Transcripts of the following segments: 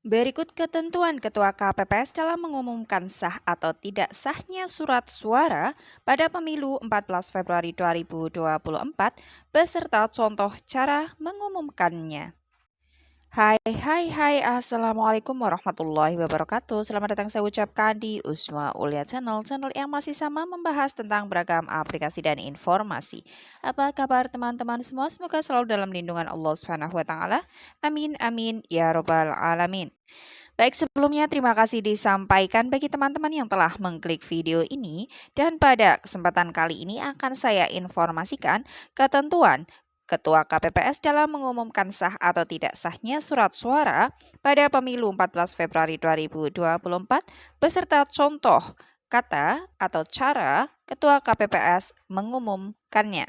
Berikut ketentuan Ketua KPPS dalam mengumumkan sah atau tidak sahnya surat suara pada pemilu 14 Februari 2024 beserta contoh cara mengumumkannya. Hai, Assalamualaikum warahmatullahi wabarakatuh. Selamat datang saya ucapkan di Usma Ulia channel yang masih sama membahas tentang beragam aplikasi dan informasi. Apa kabar teman-teman semua? Semoga selalu dalam lindungan Allah Subhanahu wa taala. Amin amin ya robbal alamin. Baik, sebelumnya terima kasih disampaikan bagi teman-teman yang telah mengklik video ini, dan pada kesempatan kali ini akan saya informasikan ketentuan Ketua KPPS dalam mengumumkan sah atau tidak sahnya surat suara pada pemilu 14 Februari 2024 beserta contoh kata atau cara Ketua KPPS mengumumkannya.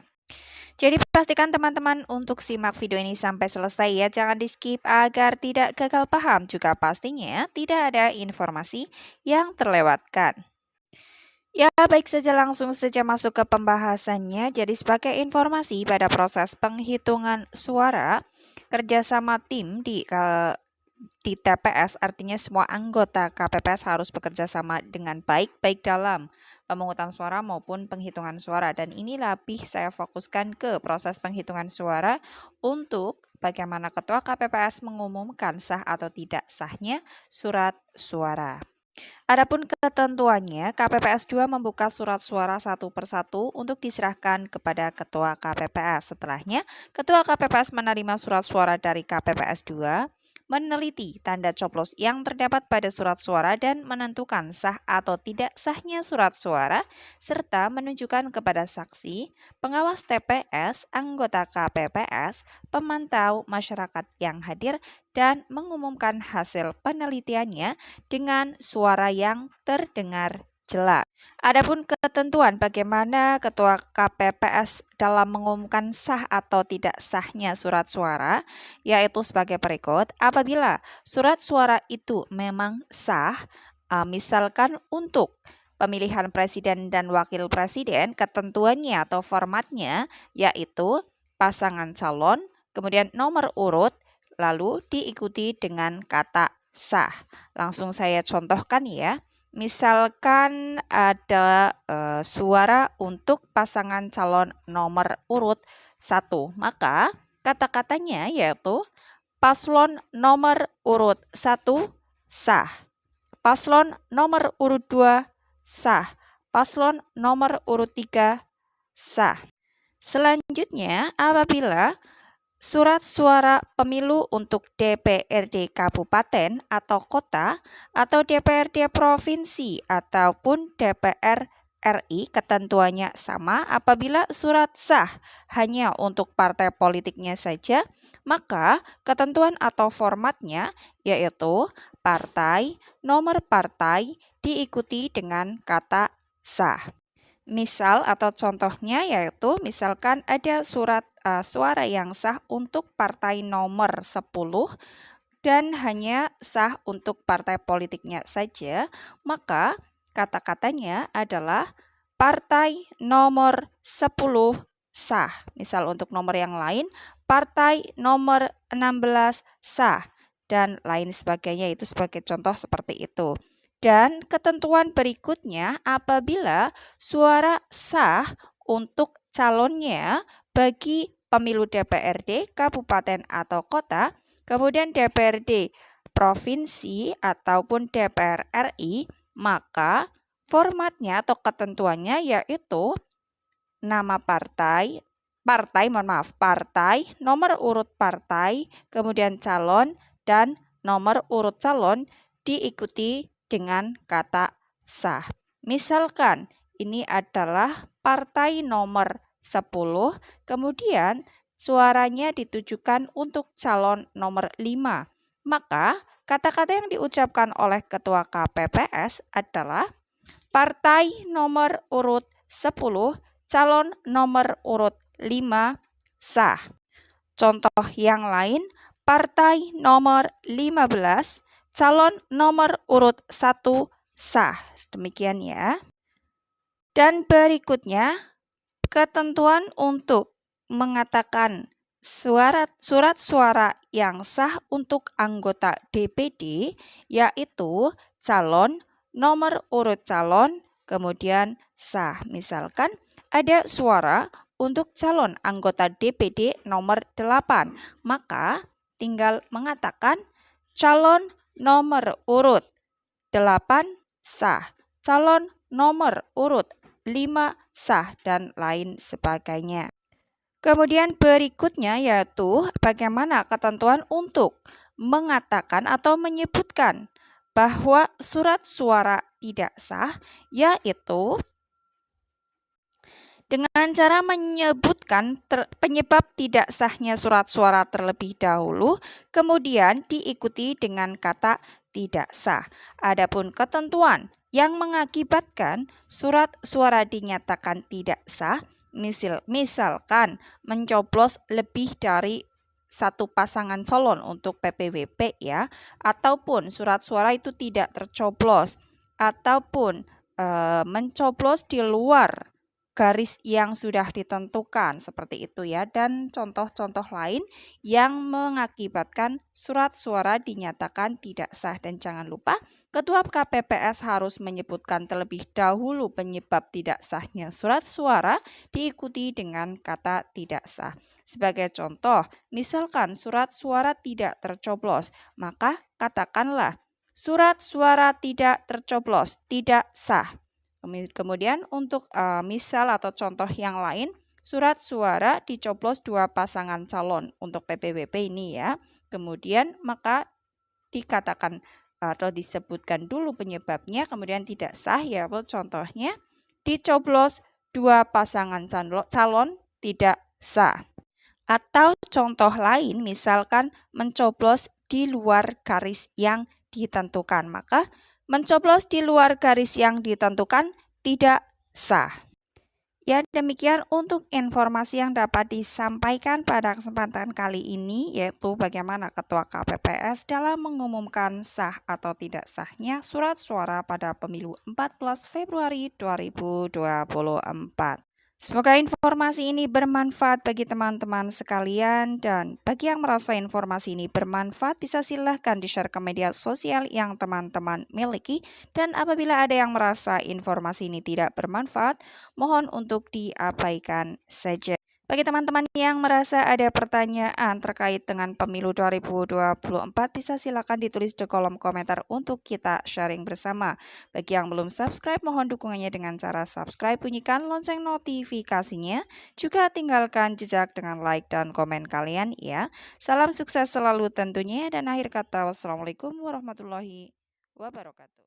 Jadi pastikan teman-teman untuk simak video ini sampai selesai ya, jangan di skip agar tidak gagal paham, juga pastinya tidak ada informasi yang terlewatkan. Ya, baik saja, langsung saja masuk ke pembahasannya. Jadi sebagai informasi pada proses penghitungan suara, kerjasama tim di TPS, artinya semua anggota KPPS harus bekerja sama dengan baik dalam pemungutan suara maupun penghitungan suara. Dan ini lebih saya fokuskan ke proses penghitungan suara untuk bagaimana Ketua KPPS mengumumkan sah atau tidak sahnya surat suara. Adapun ketentuannya, KPPS 2 membuka surat suara satu persatu untuk diserahkan kepada Ketua KPPS. Setelahnya, Ketua KPPS menerima surat suara dari KPPS 2, meneliti tanda coblos yang terdapat pada surat suara dan menentukan sah atau tidak sahnya surat suara, serta menunjukkan kepada saksi, pengawas TPS, anggota KPPS, pemantau masyarakat yang hadir, dan mengumumkan hasil penelitiannya dengan suara yang terdengar jelas. Adapun ketentuan bagaimana Ketua KPPS dalam mengumumkan sah atau tidak sahnya surat suara, yaitu sebagai berikut. Apabila surat suara itu memang sah, misalkan untuk pemilihan presiden dan wakil presiden, ketentuannya atau formatnya yaitu pasangan calon, kemudian nomor urut, lalu diikuti dengan kata sah. Langsung saya contohkan ya. Misalkan ada suara untuk pasangan calon nomor urut 1, maka kata-katanya yaitu paslon nomor urut 1 sah, paslon nomor urut 2 sah, paslon nomor urut 3 sah. Selanjutnya, apabila surat suara pemilu untuk DPRD Kabupaten atau Kota atau DPRD Provinsi ataupun DPR RI, ketentuannya sama. Apabila surat sah hanya untuk partai politiknya saja, maka ketentuan atau formatnya yaitu partai, nomor partai diikuti dengan kata sah. Misal atau contohnya yaitu misalkan ada surat suara yang sah untuk partai nomor 10 dan hanya sah untuk partai politiknya saja, maka kata-katanya adalah partai nomor 10 sah. Misal untuk nomor yang lain, partai nomor 16 sah, dan lain sebagainya, itu sebagai contoh seperti itu. Dan ketentuan berikutnya, apabila suara sah untuk calonnya bagi pemilu DPRD Kabupaten atau Kota, kemudian DPRD Provinsi ataupun DPR RI, maka formatnya atau ketentuannya yaitu nama partai, nomor urut partai, kemudian calon, dan nomor urut calon diikuti dengan kata sah. Misalkan ini adalah partai nomor 10, kemudian suaranya ditujukan untuk calon nomor 5. Maka kata-kata yang diucapkan oleh Ketua KPPS adalah partai nomor urut 10, calon nomor urut 5 sah. Contoh yang lain, partai nomor 15, calon nomor urut 1 sah. Demikian ya. Dan berikutnya, ketentuan untuk mengatakan surat suara yang sah untuk anggota DPD, yaitu calon, nomor urut calon, kemudian sah. Misalkan ada suara untuk calon anggota DPD nomor 8, maka tinggal mengatakan calon nomor urut 8 sah, calon nomor urut 5 sah, dan lain sebagainya. Kemudian berikutnya yaitu bagaimana ketentuan untuk mengatakan atau menyebutkan bahwa surat suara tidak sah, yaitu dengan cara menyebutkan penyebab tidak sahnya surat suara terlebih dahulu, kemudian diikuti dengan kata tidak sah. Adapun ketentuan yang mengakibatkan surat suara dinyatakan tidak sah, misalkan mencoblos lebih dari satu pasangan calon untuk PPWP ya, ataupun surat suara itu tidak tercoblos, ataupun mencoblos di luar garis yang sudah ditentukan, seperti itu ya, dan contoh-contoh lain yang mengakibatkan surat suara dinyatakan tidak sah. Dan jangan lupa, Ketua KPPS harus menyebutkan terlebih dahulu penyebab tidak sahnya surat suara, diikuti dengan kata tidak sah. Sebagai contoh, misalkan surat suara tidak tercoblos, maka katakanlah surat suara tidak tercoblos, tidak sah. Kemudian untuk misal atau contoh yang lain, surat suara dicoblos 2 pasangan calon untuk PPWP ini ya. Kemudian maka dikatakan atau disebutkan dulu penyebabnya, kemudian tidak sah, yaitu contohnya dicoblos 2 pasangan calon tidak sah. Atau contoh lain, misalkan mencoblos di luar garis yang ditentukan, maka mencoblos di luar garis yang ditentukan tidak sah. Ya, demikian untuk informasi yang dapat disampaikan pada kesempatan kali ini, yaitu bagaimana Ketua KPPS dalam mengumumkan sah atau tidak sahnya surat suara pada pemilu 14 Februari 2024. Semoga informasi ini bermanfaat bagi teman-teman sekalian, dan bagi yang merasa informasi ini bermanfaat bisa silahkan di-share ke media sosial yang teman-teman miliki, dan apabila ada yang merasa informasi ini tidak bermanfaat, mohon untuk diabaikan saja. Bagi teman-teman yang merasa ada pertanyaan terkait dengan pemilu 2024, bisa silakan ditulis di kolom komentar untuk kita sharing bersama. Bagi yang belum subscribe, mohon dukungannya dengan cara subscribe, bunyikan lonceng notifikasinya, juga tinggalkan jejak dengan like dan komen kalian ya. Salam sukses selalu tentunya, dan akhir kata wassalamualaikum warahmatullahi wabarakatuh.